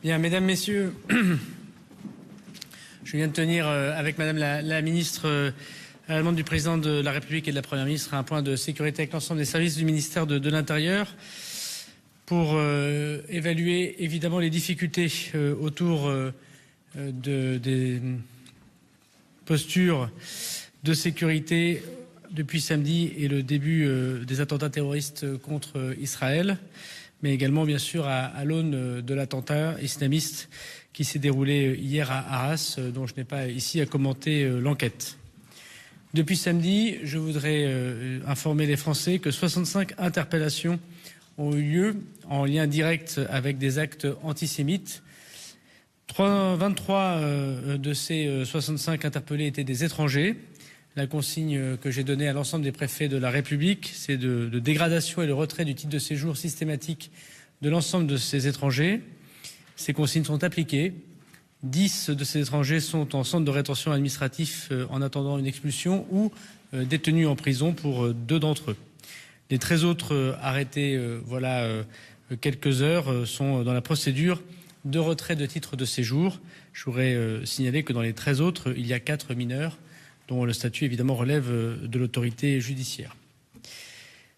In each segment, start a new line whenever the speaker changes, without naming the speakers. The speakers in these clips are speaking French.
Bien, mesdames, messieurs, je viens de tenir avec madame la ministre, à la demande du président de la République et de la première ministre, un point de sécurité avec l'ensemble des services du ministère de l'Intérieur pour évaluer évidemment les difficultés autour des postures de sécurité depuis samedi et le début des attentats terroristes contre Israël, mais également bien sûr à l'aune de l'attentat islamiste qui s'est déroulé hier à Arras, dont je n'ai pas ici à commenter l'enquête. Depuis samedi, je voudrais informer les Français que 65 interpellations ont eu lieu en lien direct avec des actes antisémites. 23 de ces 65 interpellés étaient des étrangers. La consigne que j'ai donnée à l'ensemble des préfets de la République, c'est de dégradation et le retrait du titre de séjour systématique de l'ensemble de ces étrangers. Ces consignes sont appliquées. 10 de ces étrangers sont en centre de rétention administratif en attendant une expulsion ou détenus en prison pour 2 d'entre eux. Les 13 autres arrêtés, quelques heures, sont dans la procédure de retrait de titre de séjour. Je voudrais signaler que dans les 13 autres, il y a 4 mineurs dont le statut évidemment relève de l'autorité judiciaire.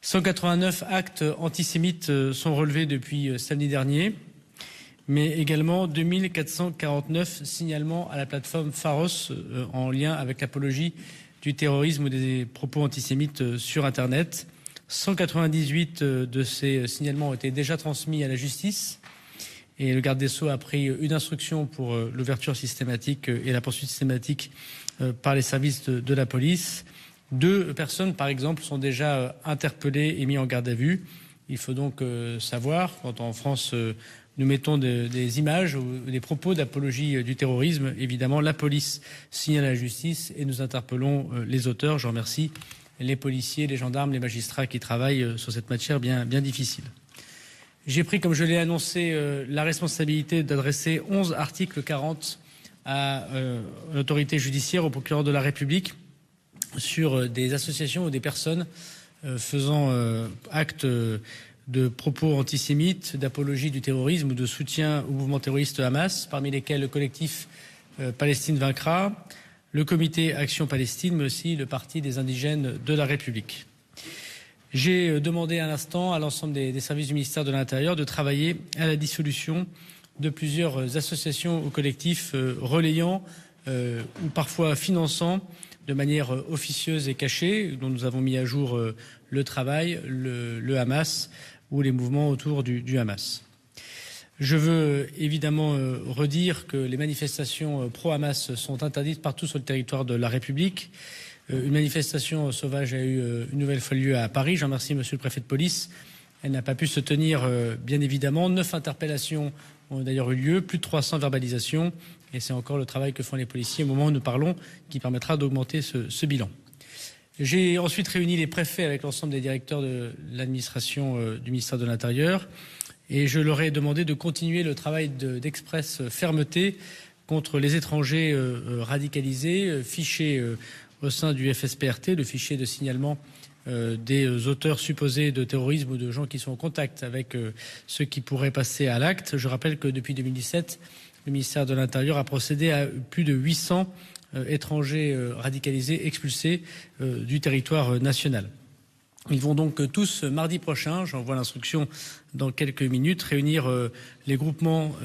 189 actes antisémites sont relevés depuis samedi dernier, mais également 2449 signalements à la plateforme Pharos en lien avec l'apologie du terrorisme ou des propos antisémites sur Internet. 198 de ces signalements ont été déjà transmis à la justice et le garde des Sceaux a pris une instruction pour l'ouverture systématique et la poursuite systématique par les services de la police. 2 personnes, par exemple, sont déjà interpellées et mises en garde à vue. Il faut donc savoir, quand en France nous mettons des images ou des propos d'apologie du terrorisme, évidemment, la police signale à la justice et nous interpellons les auteurs. Je remercie les policiers, les gendarmes, les magistrats qui travaillent sur cette matière bien difficile. J'ai pris, comme je l'ai annoncé, la responsabilité d'adresser 11 articles 40 à l'autorité judiciaire, au procureur de la République, sur des associations ou des personnes faisant acte de propos antisémites, d'apologie du terrorisme ou de soutien au mouvement terroriste Hamas, parmi lesquels le collectif Palestine vaincra, le comité Action Palestine, mais aussi le Parti des indigènes de la République. J'ai demandé à l'instant à l'ensemble des services du ministère de l'Intérieur de travailler à la dissolution de plusieurs associations ou collectifs relayant ou parfois finançant de manière officieuse et cachée, dont nous avons mis à jour le travail, le Hamas ou les mouvements autour du Hamas. Je veux évidemment redire que les manifestations pro-Hamas sont interdites partout sur le territoire de la République. Une manifestation sauvage a eu une nouvelle fois lieu à Paris. J'en remercie monsieur le préfet de police. Elle n'a pas pu se tenir, bien évidemment. 9 interpellations ont d'ailleurs eu lieu, plus de 300 verbalisations. Et c'est encore le travail que font les policiers au moment où nous parlons qui permettra d'augmenter ce bilan. J'ai ensuite réuni les préfets avec l'ensemble des directeurs de l'administration du ministère de l'Intérieur. Et je leur ai demandé de continuer le travail d'express fermeté contre les étrangers radicalisés, fichés au sein du FSPRT, le fichier de signalement des auteurs supposés de terrorisme ou de gens qui sont en contact avec ceux qui pourraient passer à l'acte. Je rappelle que depuis 2017, le ministère de l'Intérieur a procédé à plus de 800 étrangers radicalisés expulsés du territoire national. Ils vont donc tous, mardi prochain, j'envoie l'instruction dans quelques minutes, réunir les groupements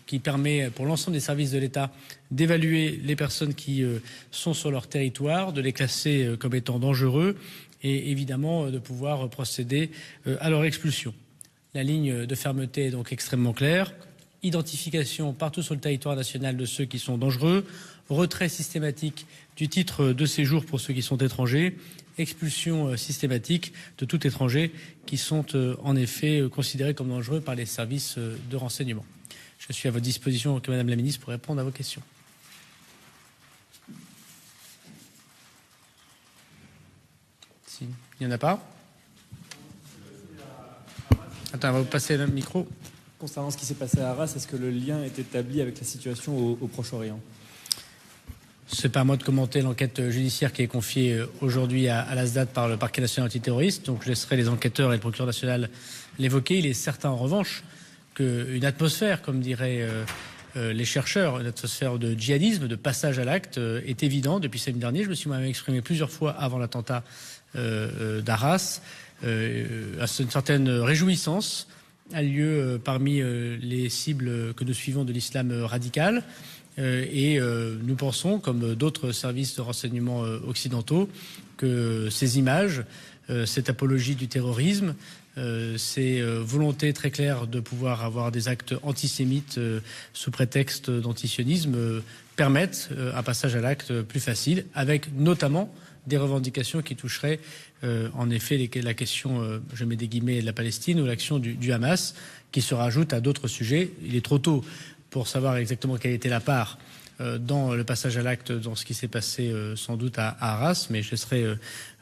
qui permet pour l'ensemble des services de l'État d'évaluer les personnes qui sont sur leur territoire, de les classer comme étant dangereux et évidemment de pouvoir procéder à leur expulsion. La ligne de fermeté est donc extrêmement claire. Identification partout sur le territoire national de ceux qui sont dangereux, retrait systématique du titre de séjour pour ceux qui sont étrangers, expulsion systématique de tout étranger qui sont en effet considérés comme dangereux par les services de renseignement. Je suis à votre disposition, Madame la Ministre, pour répondre à vos questions. Si, il n'y en a pas. Attends, on va vous passer le micro.
Concernant ce qui s'est passé à Arras, est-ce que le lien est établi avec la situation au Proche-Orient ?
Ce n'est pas à moi de commenter l'enquête judiciaire qui est confiée aujourd'hui à l'ASDAT par le parquet national antiterroriste. Donc je laisserai les enquêteurs et le procureur national l'évoquer. Il est certain en revanche qu'une atmosphère, comme diraient les chercheurs, une atmosphère de djihadisme, de passage à l'acte est évident depuis samedi dernier. Je me suis moi-même exprimé plusieurs fois avant l'attentat d'Arras. Une certaine réjouissance a lieu parmi les cibles que nous suivons de l'islam radical. Et nous pensons, comme d'autres services de renseignement occidentaux, que ces images, cette apologie du terrorisme, ces volontés très claires de pouvoir avoir des actes antisémites sous prétexte d'antisionisme permettent un passage à l'acte plus facile, avec notamment des revendications qui toucheraient en effet la question, je mets des guillemets, de la Palestine ou l'action du Hamas, qui se rajoute à d'autres sujets. Il est trop tôt pour savoir exactement quelle était la part dans le passage à l'acte, dans ce qui s'est passé sans doute à Arras, mais je laisserai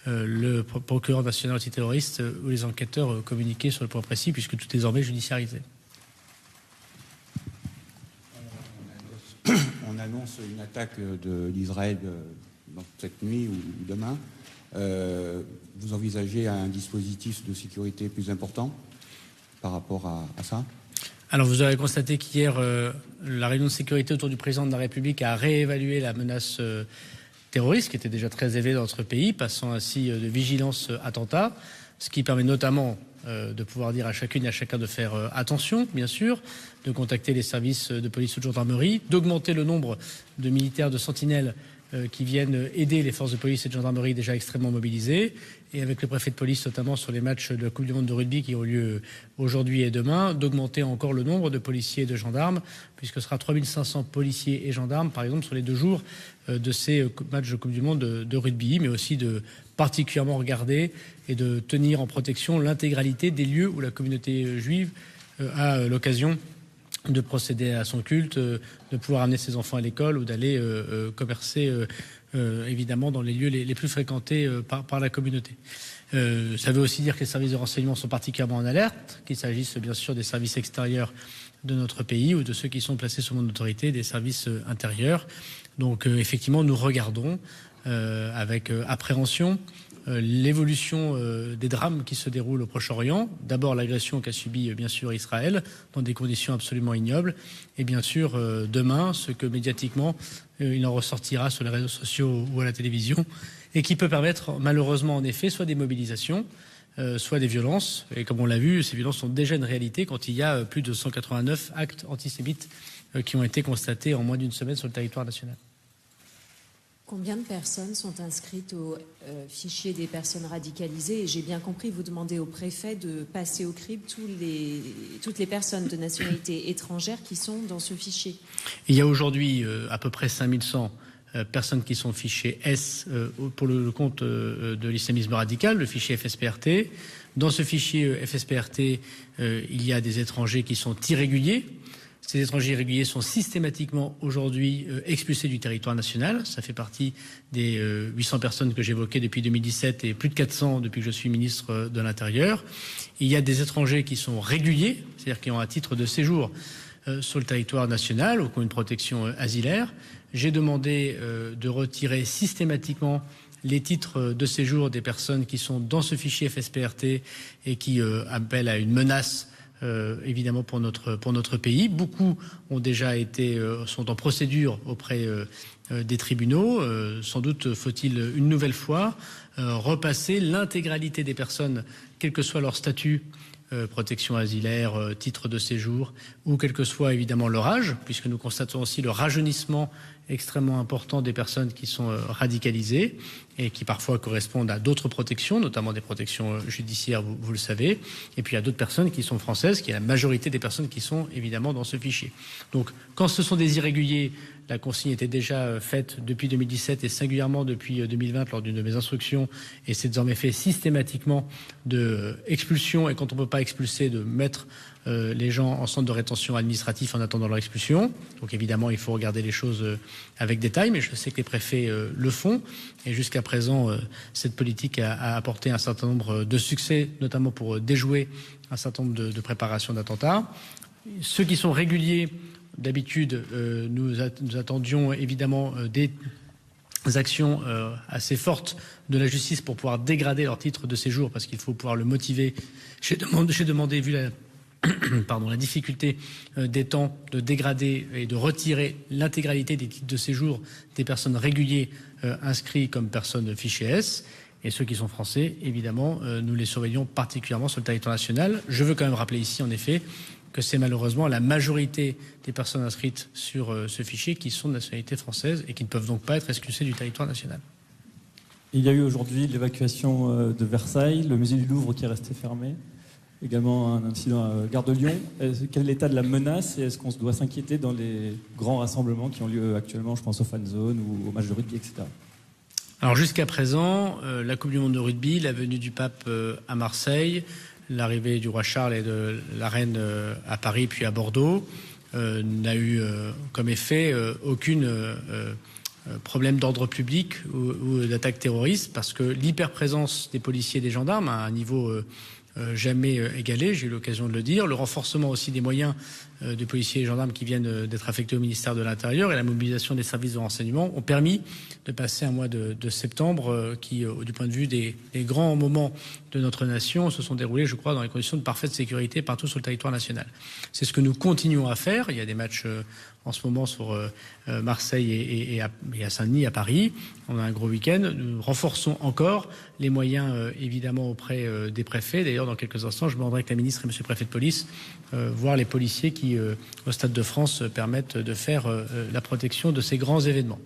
le procureur national antiterroriste ou les enquêteurs communiquer sur le point précis, puisque tout est désormais judiciarisé.
On annonce une attaque d'Israël cette nuit ou demain. Vous envisagez un dispositif de sécurité plus important par rapport à ça ?
Alors vous aurez constaté qu'hier, la réunion de sécurité autour du président de la République a réévalué la menace terroriste, qui était déjà très élevée dans notre pays, passant ainsi de vigilance attentat, ce qui permet notamment de pouvoir dire à chacune et à chacun de faire attention, bien sûr, de contacter les services de police ou de gendarmerie, d'augmenter le nombre de militaires de sentinelles qui viennent aider les forces de police et de gendarmerie déjà extrêmement mobilisées, et avec le préfet de police notamment sur les matchs de la Coupe du Monde de rugby qui ont lieu aujourd'hui et demain, d'augmenter encore le nombre de policiers et de gendarmes, puisque ce sera 3500 policiers et gendarmes, par exemple, sur les 2 jours de ces matchs de Coupe du Monde de rugby, mais aussi de particulièrement regarder et de tenir en protection l'intégralité des lieux où la communauté juive a l'occasion de procéder à son culte, de pouvoir amener ses enfants à l'école ou d'aller commercer évidemment dans les lieux les plus fréquentés par la communauté. Ça veut aussi dire que les services de renseignement sont particulièrement en alerte, qu'il s'agisse bien sûr des services extérieurs de notre pays ou de ceux qui sont placés sous mon autorité, des services intérieurs. Donc effectivement, nous regardons avec appréhension l'évolution des drames qui se déroulent au Proche-Orient. D'abord l'agression qu'a subie bien sûr Israël dans des conditions absolument ignobles, et bien sûr demain ce que médiatiquement il en ressortira sur les réseaux sociaux ou à la télévision, et qui peut permettre malheureusement en effet soit des mobilisations, soit des violences. Et comme on l'a vu, ces violences sont déjà une réalité quand il y a plus de 189 actes antisémites qui ont été constatés en moins d'une semaine sur le territoire national.
Combien de personnes sont inscrites au fichier des personnes radicalisées ? Et j'ai bien compris, vous demandez au préfet de passer au crible toutes les personnes de nationalité étrangère qui sont dans ce fichier.
Il y a aujourd'hui à peu près 5100 personnes qui sont fichées S pour le compte de l'islamisme radical, le fichier FSPRT. Dans ce fichier FSPRT, il y a des étrangers qui sont irréguliers. Ces étrangers irréguliers sont systématiquement aujourd'hui expulsés du territoire national. Ça fait partie des 800 personnes que j'évoquais depuis 2017 et plus de 400 depuis que je suis ministre de l'Intérieur. Il y a des étrangers qui sont réguliers, c'est-à-dire qui ont un titre de séjour sur le territoire national ou qui ont une protection asilaire. J'ai demandé de retirer systématiquement les titres de séjour des personnes qui sont dans ce fichier FSPRT et qui appellent à une menace évidemment pour notre pays. Beaucoup ont déjà sont en procédure auprès des tribunaux. Sans doute faut-il une nouvelle fois repasser l'intégralité des personnes, quel que soit leur statut, protection asilaire, titre de séjour, ou quel que soit évidemment leur âge, puisque nous constatons aussi le rajeunissement extrêmement important des personnes qui sont radicalisées et qui parfois correspondent à d'autres protections, notamment des protections judiciaires, vous le savez. Et puis il y a d'autres personnes qui sont françaises, qui est la majorité des personnes qui sont évidemment dans ce fichier. Donc quand ce sont des irréguliers, la consigne était déjà faite depuis 2017 et singulièrement depuis 2020 lors d'une de mes instructions, et c'est désormais fait systématiquement de expulsion, et quand on ne peut pas expulser, de mettre les gens en centre de rétention administratif en attendant leur expulsion. Donc évidemment, il faut regarder les choses avec détail, mais je sais que les préfets le font. Et jusqu'à présent, cette politique a apporté un certain nombre de succès, notamment pour déjouer un certain nombre de préparations d'attentats. Ceux qui sont réguliers, d'habitude, nous attendions évidemment des actions assez fortes de la justice pour pouvoir dégrader leur titre de séjour, parce qu'il faut pouvoir le motiver. J'ai demandé, vu la difficulté des temps de dégrader et de retirer l'intégralité des titres de séjour des personnes réguliers inscrits comme personnes fichées S. Et ceux qui sont français, évidemment, nous les surveillons particulièrement sur le territoire national. Je veux quand même rappeler ici, en effet, que c'est malheureusement la majorité des personnes inscrites sur ce fichier qui sont de nationalité française et qui ne peuvent donc pas être expulsées du territoire national.
Il y a eu aujourd'hui l'évacuation de Versailles, le musée du Louvre qui est resté fermé, également un incident à Gare de Lyon. Quel est l'état de la menace et est-ce qu'on doit s'inquiéter dans les grands rassemblements qui ont lieu actuellement, je pense aux fan zones ou aux matchs de rugby, etc.
Alors jusqu'à présent, la Coupe du Monde de rugby, la venue du pape à Marseille, l'arrivée du roi Charles et de la reine à Paris puis à Bordeaux n'a eu comme effet aucune problème d'ordre public ou d'attaque terroriste parce que l'hyperprésence des policiers et des gendarmes à un niveau jamais égalé, j'ai eu l'occasion de le dire, le renforcement aussi des moyens de policiers et gendarmes qui viennent d'être affectés au ministère de l'Intérieur et la mobilisation des services de renseignement ont permis de passer un mois de septembre qui, du point de vue des grands moments de notre nation, se sont déroulés, je crois, dans les conditions de parfaite sécurité partout sur le territoire national. C'est ce que nous continuons à faire. Il y a des matchs en ce moment sur Marseille et à Saint-Denis, à Paris. On a un gros week-end. Nous renforçons encore les moyens, évidemment, auprès des préfets. D'ailleurs, dans quelques instants, je demanderai que la ministre et monsieur le préfet de police voir les policiers qui, au Stade de France, permettent de faire la protection de ces grands événements.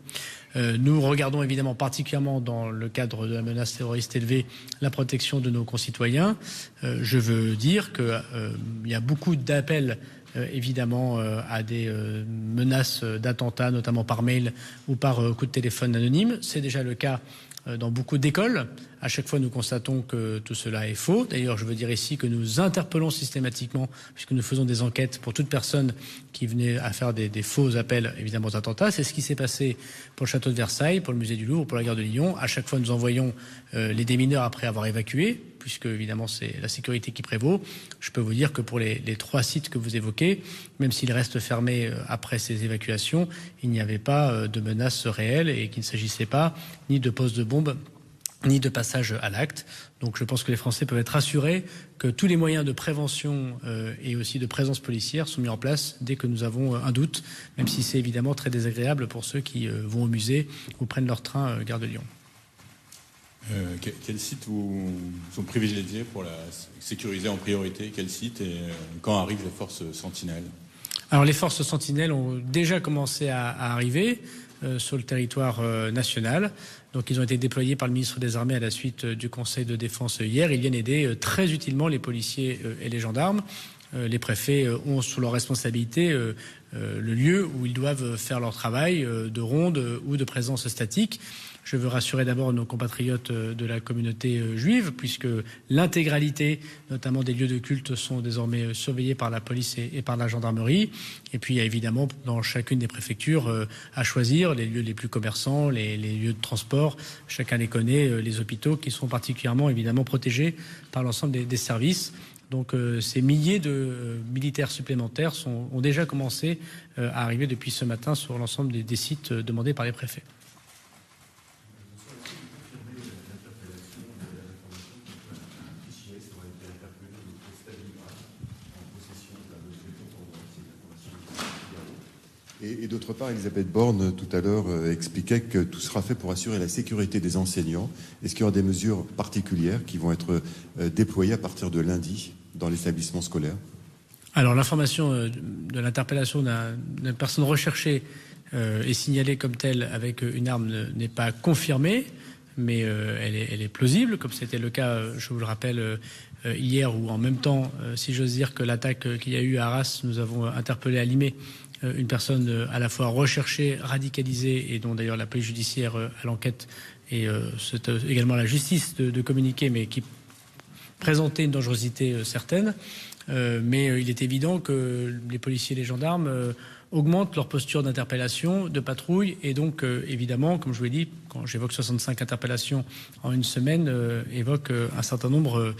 Nous regardons évidemment particulièrement dans le cadre de la menace terroriste élevée la protection de nos concitoyens. Je veux dire qu'il y a beaucoup d'appels évidemment à des menaces d'attentats, notamment par mail ou par coup de téléphone anonyme. C'est déjà le cas dans beaucoup d'écoles. À chaque fois, nous constatons que tout cela est faux. D'ailleurs, je veux dire ici que nous interpellons systématiquement, puisque nous faisons des enquêtes pour toute personne qui venait à faire des faux appels, évidemment, aux attentats. C'est ce qui s'est passé pour le château de Versailles, pour le musée du Louvre, pour la gare de Lyon. À chaque fois, nous envoyons les démineurs après avoir évacué, puisque, évidemment, c'est la sécurité qui prévaut. Je peux vous dire que pour les 3 sites que vous évoquez, même s'ils restent fermés après ces évacuations, il n'y avait pas de menaces réelles et qu'il ne s'agissait pas ni de pose de bombes ni de passage à l'acte. Donc je pense que les Français peuvent être rassurés que tous les moyens de prévention et aussi de présence policière sont mis en place dès que nous avons un doute, même si c'est évidemment très désagréable pour ceux qui vont au musée ou prennent leur train Gare de Lyon.
Quels sites sont privilégiés pour la sécuriser en priorité? Quels sites et quand arrivent les forces Sentinelles?
Alors les forces Sentinelles ont déjà commencé à arriver sur le territoire national. Donc ils ont été déployés par le ministre des Armées à la suite du Conseil de défense hier. Ils viennent aider très utilement les policiers et les gendarmes. Les préfets ont sous leur responsabilité le lieu où ils doivent faire leur travail de ronde ou de présence statique. Je veux rassurer d'abord nos compatriotes de la communauté juive, puisque l'intégralité, notamment des lieux de culte, sont désormais surveillés par la police et par la gendarmerie. Et puis il y a évidemment dans chacune des préfectures à choisir les lieux les plus commerçants, les lieux de transport. Chacun les connaît, les hôpitaux qui sont particulièrement évidemment protégés par l'ensemble des services. Donc ces milliers de militaires supplémentaires ont déjà commencé à arriver depuis ce matin sur l'ensemble des sites demandés par les préfets.
Et d'autre part, Elisabeth Borne, tout à l'heure, expliquait que tout sera fait pour assurer la sécurité des enseignants. Est-ce qu'il y aura des mesures particulières qui vont être déployées à partir de lundi dans l'établissement scolaire?
Alors, l'information de l'interpellation d'une personne recherchée est signalée comme telle avec une arme n'est pas confirmée, mais elle est plausible, comme c'était le cas, je vous le rappelle, hier, où en même temps, si j'ose dire, que l'attaque qu'il y a eu à Arras, nous avons interpellé à Limay une personne à la fois recherchée, radicalisée, et dont d'ailleurs la police judiciaire à l'enquête et c'est également la justice de communiquer, mais qui présentait une dangerosité certaine. Mais il est évident que les policiers et les gendarmes augmentent leur posture d'interpellation, de patrouille, et donc évidemment, comme je vous l'ai dit, quand j'évoque 65 interpellations en une semaine, évoque un certain nombre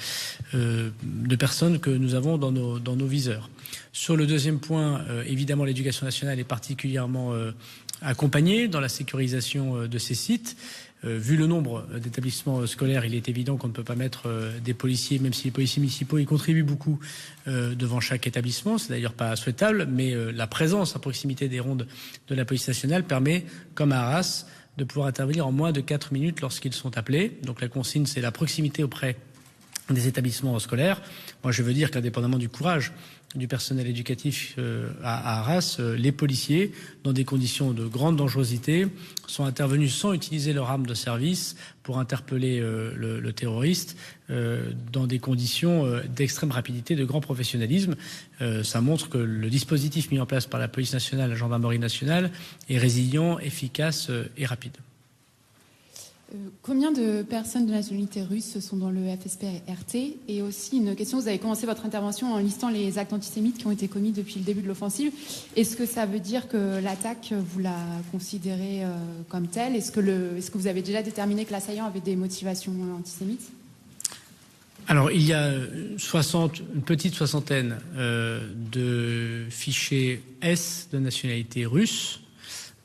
de personnes que nous avons dans nos viseurs. Sur le deuxième point, évidemment, l'éducation nationale est particulièrement accompagnée dans la sécurisation de ces sites. vu le nombre d'établissements scolaires, il est évident qu'on ne peut pas mettre des policiers, même si les policiers municipaux y contribuent beaucoup, devant chaque établissement. C'est d'ailleurs pas souhaitable, mais la présence à proximité des rondes de la police nationale permet, comme à Arras, de pouvoir intervenir en moins de 4 minutes lorsqu'ils sont appelés. Donc la consigne, c'est la proximité auprès des établissements scolaires. Moi, je veux dire qu'indépendamment du courage du personnel éducatif à Arras, les policiers, dans des conditions de grande dangerosité, sont intervenus sans utiliser leur arme de service pour interpeller le terroriste dans des conditions d'extrême rapidité, de grand professionnalisme. Ça montre que le dispositif mis en place par la police nationale, la gendarmerie nationale, est résilient, efficace et rapide.
Combien de personnes de nationalité russe sont dans le FSPRT? Et aussi une question, vous avez commencé votre intervention en listant les actes antisémites qui ont été commis depuis le début de l'offensive. Est-ce que ça veut dire que l'attaque, vous la considérez comme telle? Est-ce que vous avez déjà déterminé que l'assaillant avait des motivations antisémites?
Alors, il y a une petite soixantaine de fichiers S de nationalité russe.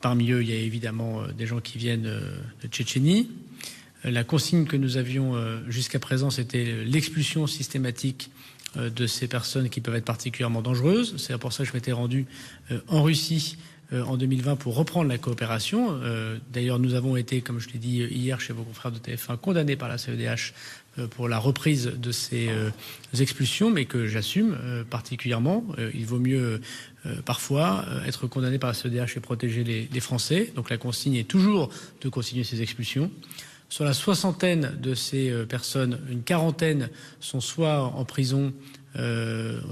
Parmi eux, il y a évidemment des gens qui viennent de Tchétchénie. La consigne que nous avions jusqu'à présent, c'était l'expulsion systématique de ces personnes qui peuvent être particulièrement dangereuses. C'est pour ça que je m'étais rendu en Russie en 2020 pour reprendre la coopération. D'ailleurs, nous avons été, comme je l'ai dit hier chez vos confrères de TF1, condamnés par la CEDH pour la reprise de ces expulsions, mais que j'assume particulièrement. Il vaut mieux parfois être condamné par la CEDH et protéger les Français. Donc la consigne est toujours de continuer ces expulsions. Sur la soixantaine de ces personnes, une quarantaine sont soit en prison,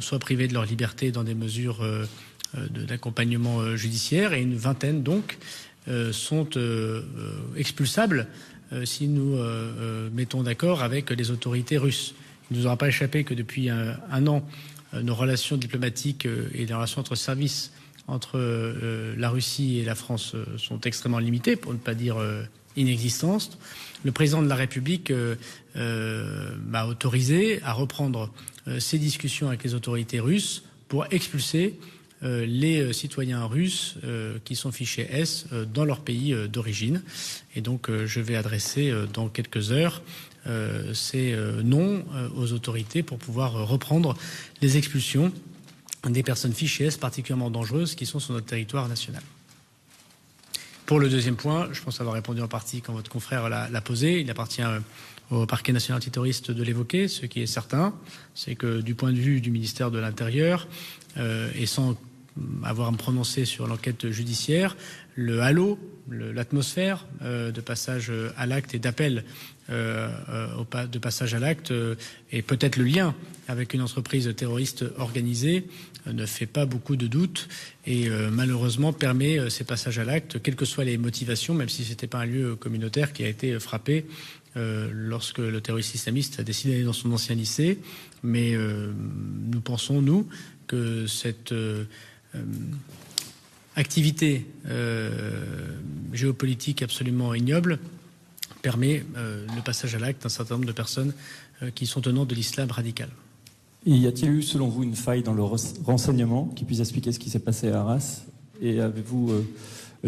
soit privées de leur liberté dans des mesures d'accompagnement judiciaire, et une vingtaine donc sont expulsables si nous mettons d'accord avec les autorités russes. Il ne nous aura pas échappé que depuis un an, nos relations diplomatiques et les relations entre services entre la Russie et la France sont extrêmement limitées, pour ne pas dire inexistantes. Le président de la République m'a autorisé à reprendre ces discussions avec les autorités russes pour expulser les citoyens russes qui sont fichés S dans leur pays d'origine. Et donc je vais adresser dans quelques heures ces noms aux autorités pour pouvoir reprendre les expulsions des personnes fichées S particulièrement dangereuses qui sont sur notre territoire national. Pour le deuxième point, je pense avoir répondu en partie quand votre confrère l'a posé. Il appartient au parquet national antiterroriste de l'évoquer. Ce qui est certain, c'est que du point de vue du ministère de l'Intérieur, et sans avoir à me prononcer sur l'enquête judiciaire, le halo, l'atmosphère de passage à l'acte et d'appel de passage à l'acte et peut-être le lien avec une entreprise terroriste organisée ne fait pas beaucoup de doutes et malheureusement permet ces passages à l'acte, quelles que soient les motivations, même si ce n'était pas un lieu communautaire qui a été frappé lorsque le terroriste islamiste a décidé d'aller dans son ancien lycée. Mais nous pensons, nous, que cette activité géopolitique absolument ignoble permet le passage à l'acte d'un certain nombre de personnes qui sont tenants de l'islam radical.
Et y a-t-il eu, selon vous, une faille dans le renseignement qui puisse expliquer ce qui s'est passé à Arras? Et avez-vous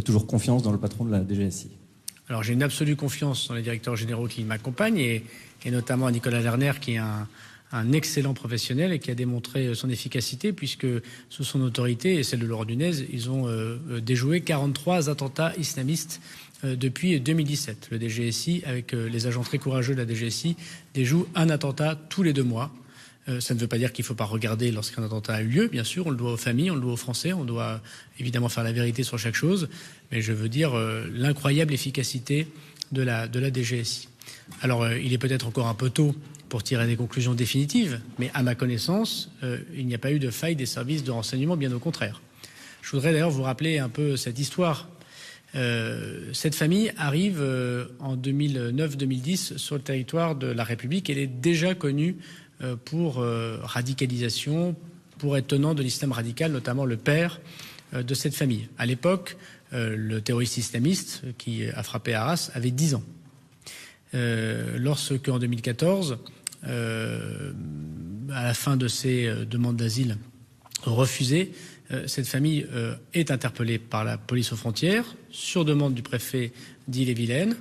toujours confiance dans le patron de la DGSI?
Alors j'ai une absolue confiance dans les directeurs généraux qui m'accompagnent et notamment à Nicolas Lerner qui est un excellent professionnel et qui a démontré son efficacité puisque sous son autorité et celle de Laurent Nunez, ils ont déjoué 43 attentats islamistes depuis 2017. Le DGSI, avec les agents très courageux de la DGSI, déjoue un attentat tous les 2 mois. Ça ne veut pas dire qu'il ne faut pas regarder lorsqu'un attentat a eu lieu. Bien sûr, on le doit aux familles, on le doit aux Français, on doit évidemment faire la vérité sur chaque chose. Mais je veux dire l'incroyable efficacité de la DGSI. Alors, il est peut-être encore un peu tôt pour tirer des conclusions définitives, mais à ma connaissance, il n'y a pas eu de faille des services de renseignement, bien au contraire. Je voudrais d'ailleurs vous rappeler un peu cette histoire. Cette famille arrive en 2009-2010 sur le territoire de la République. Elle est déjà connue pour radicalisation, pour être tenant de l'islam radical, notamment le père de cette famille. À l'époque, le terroriste islamiste qui a frappé Arras avait 10 ans. Lorsque, en 2014, à la fin de ses demandes d'asile refusées, cette famille est interpellée par la police aux frontières sur demande du préfet d'Ille-et-Vilaine.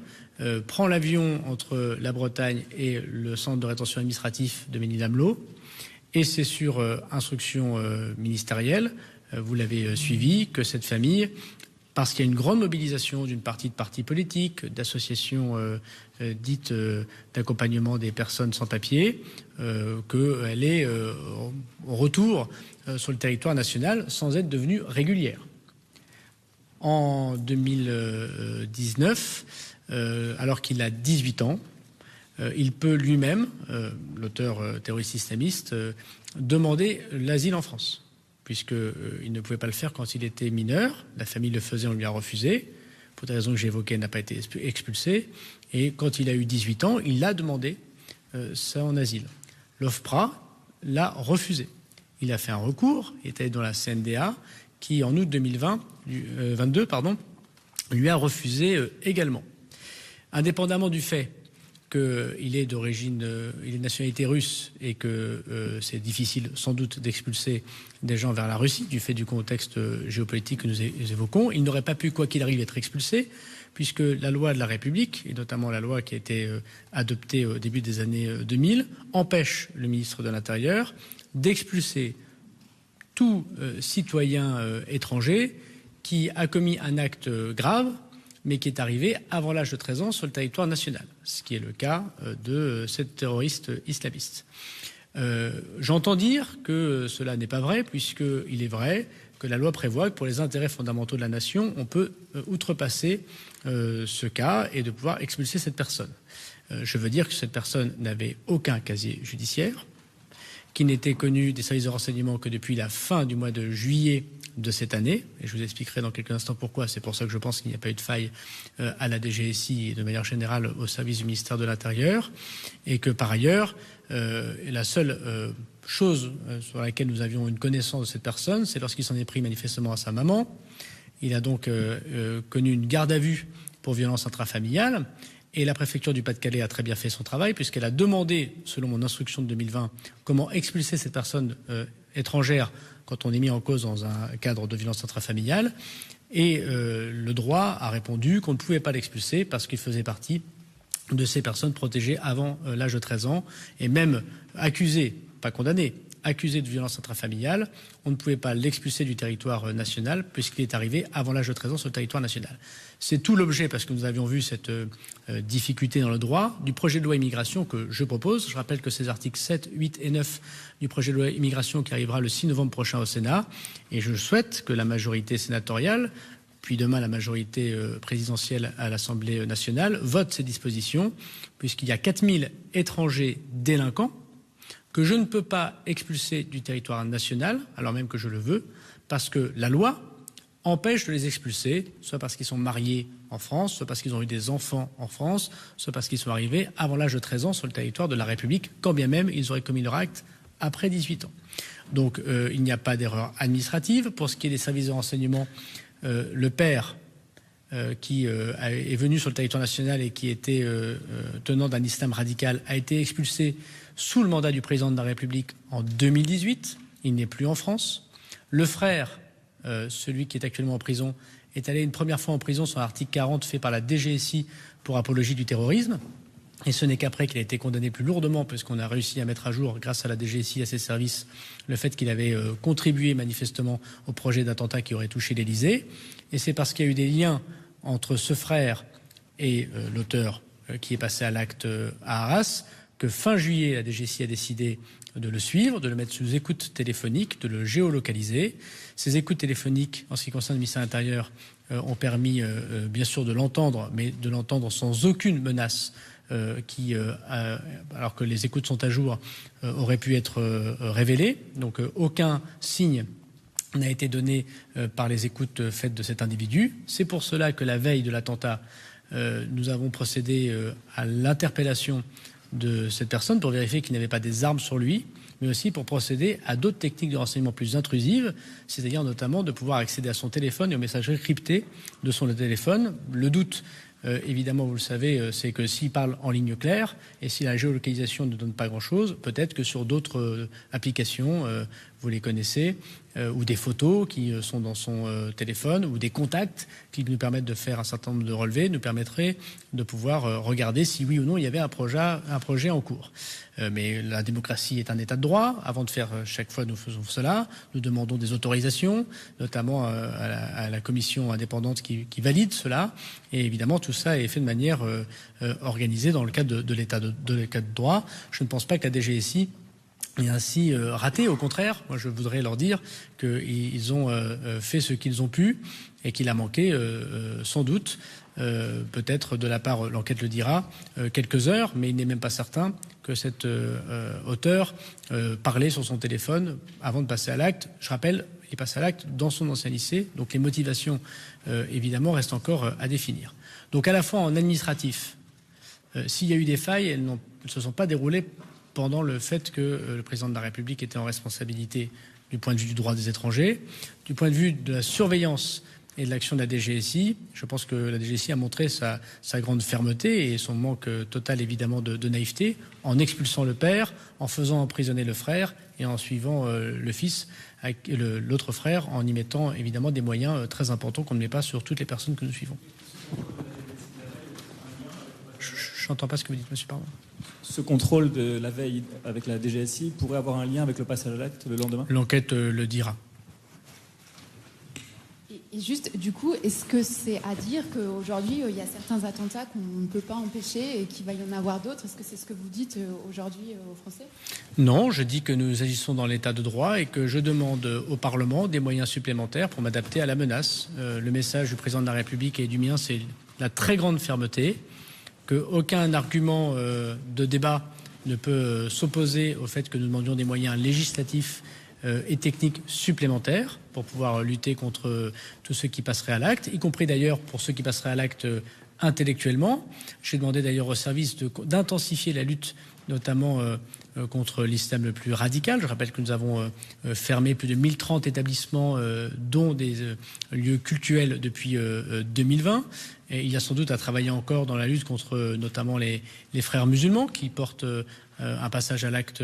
prend l'avion entre la Bretagne et le centre de rétention administratif de Ménil-Amelot. Et c'est sur instruction ministérielle, vous l'avez suivi, que cette famille, parce qu'il y a une grande mobilisation d'une partie de partis politiques, d'associations dites d'accompagnement des personnes sans papier, qu'elle est au retour sur le territoire national sans être devenue régulière. En 2019, alors qu'il a 18 ans, il peut lui-même, l'auteur terroriste islamiste, demander l'asile en France, puisqu'il ne pouvait pas le faire quand il était mineur. La famille le faisait, on lui a refusé. Pour des raisons que j'ai évoquées, il n'a pas été expulsé. Et quand il a eu 18 ans, il a demandé son asile. L'OFPRA l'a refusé. Il a fait un recours, il était dans la CNDA, qui en août 2022, lui a refusé également. Indépendamment du fait qu'il est d'origine, il est de nationalité russe et que c'est difficile sans doute d'expulser des gens vers la Russie du fait du contexte géopolitique que nous évoquons, il n'aurait pas pu, quoi qu'il arrive, être expulsé puisque la loi de la République, et notamment la loi qui a été adoptée au début des années 2000, empêche le ministre de l'Intérieur d'expulser tout citoyen étranger qui a commis un acte grave mais qui est arrivé avant l'âge de 13 ans sur le territoire national, ce qui est le cas de cette terroriste islamiste. J'entends dire que cela n'est pas vrai, puisqu'il est vrai que la loi prévoit que pour les intérêts fondamentaux de la nation, on peut outrepasser ce cas et de pouvoir expulser cette personne. Je veux dire que cette personne n'avait aucun casier judiciaire, qui n'était connu des services de renseignement que depuis la fin du mois de juillet de cette année, et je vous expliquerai dans quelques instants pourquoi. C'est pour ça que je pense qu'il n'y a pas eu de faille à la DGSI et de manière générale au service du ministère de l'Intérieur, et que par ailleurs, la seule chose sur laquelle nous avions une connaissance de cette personne, c'est lorsqu'il s'en est pris manifestement à sa maman. Il a donc connu une garde à vue pour violence intrafamiliale, et la préfecture du Pas-de-Calais a très bien fait son travail, puisqu'elle a demandé, selon mon instruction de 2020, comment expulser cette personne étrangère quand on est mis en cause dans un cadre de violence intrafamiliale. Et le droit a répondu qu'on ne pouvait pas l'expulser parce qu'il faisait partie de ces personnes protégées avant l'âge de 13 ans. Et même accusé, pas condamné, accusé de violence intrafamiliale, on ne pouvait pas l'expulser du territoire national puisqu'il est arrivé avant l'âge de 13 ans sur le territoire national. C'est tout l'objet, parce que nous avions vu cette difficulté dans le droit, du projet de loi immigration que je propose. Je rappelle que ces articles 7, 8 et 9 du projet de loi immigration qui arrivera le 6 novembre prochain au Sénat, et je souhaite que la majorité sénatoriale, puis demain la majorité présidentielle à l'Assemblée nationale, vote ces dispositions, puisqu'il y a 4000 étrangers délinquants que je ne peux pas expulser du territoire national, alors même que je le veux, parce que la loi empêche de les expulser, soit parce qu'ils sont mariés en France, soit parce qu'ils ont eu des enfants en France, soit parce qu'ils sont arrivés avant l'âge de 13 ans sur le territoire de la République, quand bien même ils auraient commis leur acte après 18 ans. Donc il n'y a pas d'erreur administrative. Pour ce qui est des services de renseignement, le père qui est venu sur le territoire national et qui était tenant d'un islam radical a été expulsé sous le mandat du président de la République en 2018. Il n'est plus en France. Le frère, celui qui est actuellement en prison, est allé une première fois en prison sur l'article 40 fait par la DGSI pour apologie du terrorisme. Et ce n'est qu'après qu'il a été condamné plus lourdement, puisqu'on a réussi à mettre à jour, grâce à la DGSI et à ses services, le fait qu'il avait contribué manifestement au projet d'attentat qui aurait touché l'Élysée. Et c'est parce qu'il y a eu des liens entre ce frère et l'auteur qui est passé à l'acte à Arras que fin juillet, la DGSI a décidé de le suivre, de le mettre sous écoute téléphonique, de le géolocaliser. Ces écoutes téléphoniques, en ce qui concerne le ministère de l'Intérieur, ont permis bien sûr de l'entendre, mais de l'entendre sans aucune menace qui, alors que les écoutes sont à jour, auraient pu être révélées. Donc aucun signe n'a été donné par les écoutes faites de cet individu. C'est pour cela que la veille de l'attentat, nous avons procédé à l'interpellation de cette personne pour vérifier qu'il n'avait pas des armes sur lui, mais aussi pour procéder à d'autres techniques de renseignement plus intrusives, c'est-à-dire notamment de pouvoir accéder à son téléphone et aux messageries cryptées de son téléphone. Le doute évidemment, vous le savez, c'est que s'il parle en ligne claire et si la géolocalisation ne donne pas grand-chose, peut-être que sur d'autres applications, vous les connaissez, ou des photos qui sont dans son téléphone, ou des contacts qui nous permettent de faire un certain nombre de relevés, nous permettraient de pouvoir regarder si oui ou non il y avait un projet en cours. Mais la démocratie est un état de droit. Avant de faire chaque fois, nous faisons cela. Nous demandons des autorisations, notamment à la commission indépendante qui valide cela. Et évidemment, tout ça est fait de manière organisée dans le cadre de l'état de droit. Je ne pense pas que la DGSI est ainsi raté. Au contraire, moi je voudrais leur dire qu'ils ont fait ce qu'ils ont pu et qu'il a manqué sans doute, peut-être de la part, l'enquête le dira, quelques heures, mais il n'est même pas certain que cet auteur parlait sur son téléphone avant de passer à l'acte. Je rappelle, il passe à l'acte dans son ancien lycée, donc les motivations évidemment restent encore à définir. Donc à la fois en administratif, s'il y a eu des failles, elles ne se sont pas déroulées pendant le fait que le président de la République était en responsabilité du point de vue du droit des étrangers, du point de vue de la surveillance et de l'action de la DGSI. Je pense que la DGSI a montré sa grande fermeté et son manque total évidemment de naïveté en expulsant le père, en faisant emprisonner le frère et en suivant le fils, l'autre frère, en y mettant évidemment des moyens très importants qu'on ne met pas sur toutes les personnes que nous suivons. Je n'entends pas ce que vous dites, monsieur, pardon.
Ce contrôle de la veille avec la DGSI pourrait avoir un lien avec le passage à l'acte le lendemain ?
L'enquête le dira.
Et juste, du coup, est-ce que c'est à dire qu'aujourd'hui, il y a certains attentats qu'on ne peut pas empêcher et qu'il va y en avoir d'autres ? Est-ce que c'est ce que vous dites aujourd'hui aux Français ?
Non, je dis que nous agissons dans l'état de droit et que je demande au Parlement des moyens supplémentaires pour m'adapter à la menace. Le message du président de la République et du mien, c'est la très grande fermeté, qu'aucun argument de débat ne peut s'opposer au fait que nous demandions des moyens législatifs et techniques supplémentaires pour pouvoir lutter contre tous ceux qui passeraient à l'acte, y compris d'ailleurs pour ceux qui passeraient à l'acte intellectuellement. J'ai demandé d'ailleurs au service d'intensifier la lutte, notamment contre l'islam le plus radical. Je rappelle que nous avons fermé plus de 1030 établissements, dont des lieux cultuels depuis 2020. Et il y a sans doute à travailler encore dans la lutte contre notamment les frères musulmans qui portent un passage à l'acte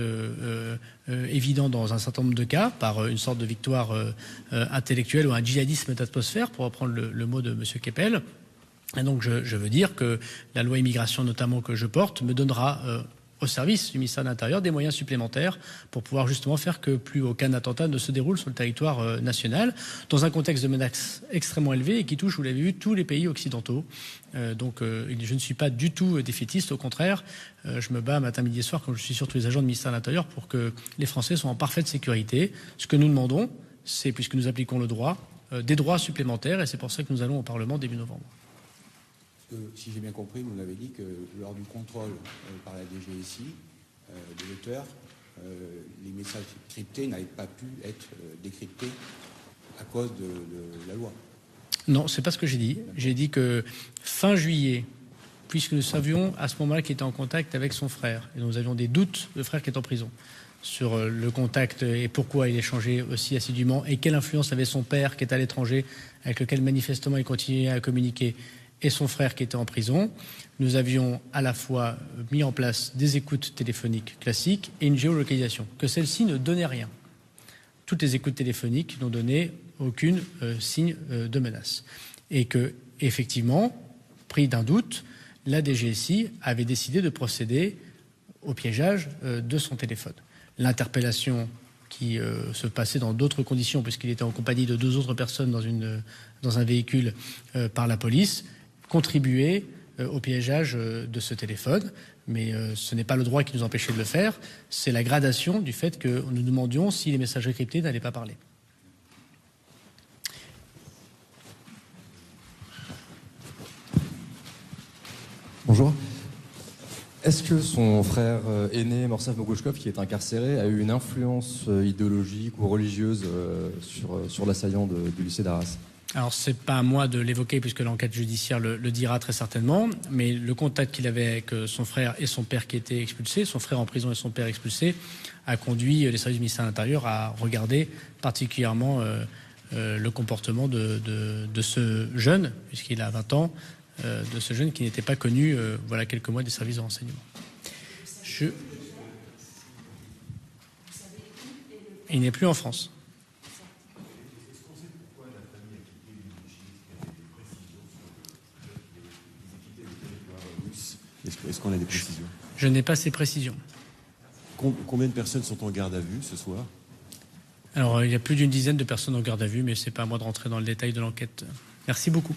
évident dans un certain nombre de cas par une sorte de victoire intellectuelle ou un djihadisme d'atmosphère, pour reprendre le mot de M. Keppel. Et donc je veux dire que la loi immigration notamment que je porte me donnera au service du ministère de l'Intérieur des moyens supplémentaires pour pouvoir justement faire que plus aucun attentat ne se déroule sur le territoire national, dans un contexte de menace extrêmement élevé et qui touche, vous l'avez vu, tous les pays occidentaux. Donc je ne suis pas du tout défaitiste, au contraire, je me bats matin, midi et soir, comme je suis sur tous les agents du ministère de l'Intérieur, pour que les Français soient en parfaite sécurité. Ce que nous demandons, c'est, puisque nous appliquons le droit, des droits supplémentaires, et c'est pour ça que nous allons au Parlement début novembre.
Si j'ai bien compris, vous l'avez dit que lors du contrôle par la DGSI de l'auteur, les messages cryptés n'avaient pas pu être décryptés à cause de la loi.
Non, c'est pas ce que j'ai dit. J'ai dit que fin juillet, puisque nous savions à ce moment-là qu'il était en contact avec son frère, et nous avions des doutes, le frère qui est en prison, sur le contact et pourquoi il échangeait aussi assidûment et quelle influence avait son père qui est à l'étranger, avec lequel manifestement il continuait à communiquer, et son frère qui était en prison. Nous avions à la fois mis en place des écoutes téléphoniques classiques et une géolocalisation, que celle-ci ne donnait rien. Toutes les écoutes téléphoniques n'ont donné aucun signe de menace. Et que, effectivement, pris d'un doute, la DGSI avait décidé de procéder au piégeage de son téléphone. L'interpellation qui se passait dans d'autres conditions, puisqu'il était en compagnie de 2 autres personnes dans un véhicule par la police, contribuer au piégeage de ce téléphone. Mais ce n'est pas le droit qui nous empêchait de le faire, c'est la gradation du fait que nous demandions si les messages cryptés n'allaient pas parler.
Bonjour. Est-ce que son frère aîné, Morsaf Moghouchkov, qui est incarcéré, a eu une influence idéologique ou religieuse sur l'assaillant du lycée d'Arras ?
Alors, c'est pas à moi de l'évoquer puisque l'enquête judiciaire le dira très certainement, mais le contact qu'il avait avec son frère et son père qui étaient expulsés, son frère en prison et son père expulsés, a conduit les services du ministère de l'Intérieur à regarder particulièrement le comportement de ce jeune, puisqu'il a 20 ans, de ce jeune qui n'était pas connu voilà quelques mois des services de renseignement. Il n'est plus en France.
Est-ce qu'on a des précisions?
Je n'ai pas ces précisions.
Combien de personnes sont en garde à vue ce soir?
Alors, il y a plus d'une dizaine de personnes en garde à vue, mais ce n'est pas à moi de rentrer dans le détail de l'enquête. Merci beaucoup.